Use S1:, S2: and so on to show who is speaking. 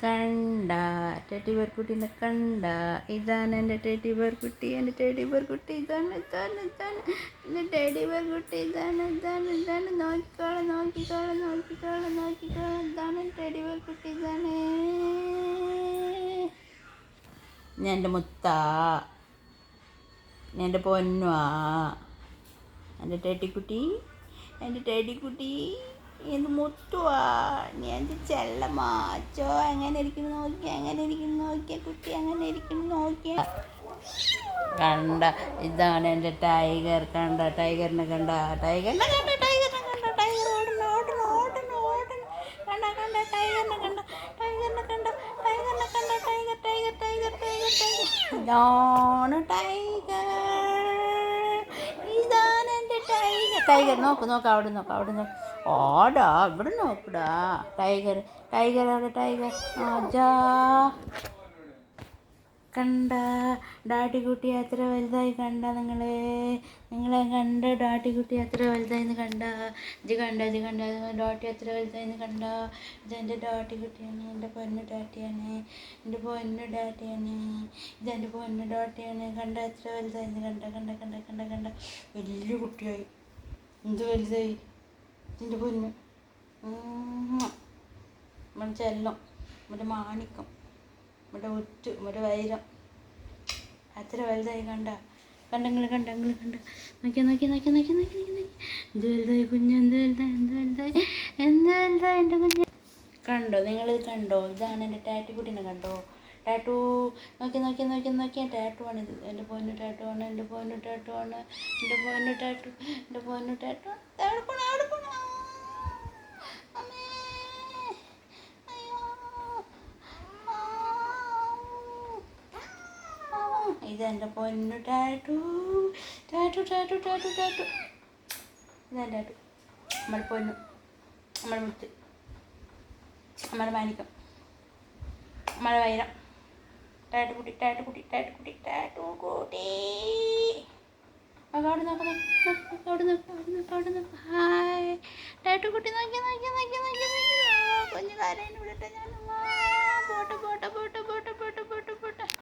S1: കണ്ട teddy bear കുട്ടീനെ കണ്ട. ഇതാണ് എൻ്റെ ടെഡി ബെയർ കുട്ടി. എൻ്റെ ടെഡി ബെയർ കുട്ടി ഇതാണ് എൻ്റെ ടെഡി ബെയർ കുട്ടി ഇതാണ്. നോക്കിക്കോളാം. ഇതാണ് ടെഡി ബെയർ കുട്ടി. ഇതാണ് ഞാൻ എൻ്റെ മുത്താ, ഞാൻ എൻ്റെ പൊന്നുവാ, എൻ്റെ ടെഡിക്കുട്ടി എന്ത് മുത്തുവാ, നീ എൻ്റെ ചെല്ലമാച്ചോ. എങ്ങനെ ഇരിക്കുന്നു നോക്കിയ കുട്ടി, എങ്ങനെ ഇരിക്കുന്നു നോക്കിയ. കണ്ട, ഇതാണ് എൻ്റെ ടൈഗർ. കണ്ട ടൈഗറിനെ കണ്ട ടൈഗർ ഇതാണ് ടൈഗർ. ഇതാണ് എൻ്റെ ടൈഗർ. നോക്ക് അവിടെ നോക്ക്. ഓടാ ഇവിടെ നോക്കടാ. ടൈഗർ അവിടെ ടൈഗർ. ആജാ. കണ്ട ഡാഡി കുട്ടി എത്ര വലുതായി. കണ്ട നിങ്ങളെ കണ്ട ഡാഡി കുട്ടി എത്ര വലുതായിന്ന് കണ്ട. ഇത് കണ്ട ഡാഡി എത്ര വലുതായിന്ന് കണ്ട. ഇതെൻ്റെ ഡാഡി കുട്ടിയാണ്, എൻ്റെ പൊന്നു ഡാഡിയാണ്. ഇതെൻ്റെ പൊന്നു ഡാഡിയാണ്. കണ്ട എത്ര വലുതായിന്ന് കണ്ട. വലിയ കുട്ടിയായി. എന്ത് വലുതായി എൻ്റെ പൊന്നു. നമ്മുടെ ചെല്ലം, നമ്മുടെ മാണിക്കം, നമ്മുടെ ഉറ്റ്, നമ്മുടെ വൈരം അത്ര വലുതായി. കണ്ട നിങ്ങൾ കണ്ട. നോക്കി. എന്ത് വലുതായി കുഞ്ഞ്, എന്ത് വലുതായി എൻ്റെ കുഞ്ഞ്. കണ്ടോ നിങ്ങളിത് കണ്ടോ. ഇതാണ് എൻ്റെ ടാറ്റുകുട്ടീനെ കണ്ടോ. ടാറ്റു നോക്കി. ടാറ്റു ആണിത്. എൻ്റെ പൊന്നു ടാറ്റു ആണ്. അവിടെ പോണ ഇതെൻ്റെ പൊന്നു ടാറ്റു. ഇതെൻ്റെ ടാറ്റു. നമ്മുടെ പൊന്നു, നമ്മുടെ മുത്ത്, നമ്മുടെ മാണിക്കം, നമ്മുടെ വൈരം. ടാറ്റുകുട്ടി. അവിടെ നോക്ക്. ഹായ് ടാറ്റുകുട്ടി. നോക്കി. കുഞ്ഞു കാര്യം വിടട്ടെ ഞാൻ. പോട്ടെ.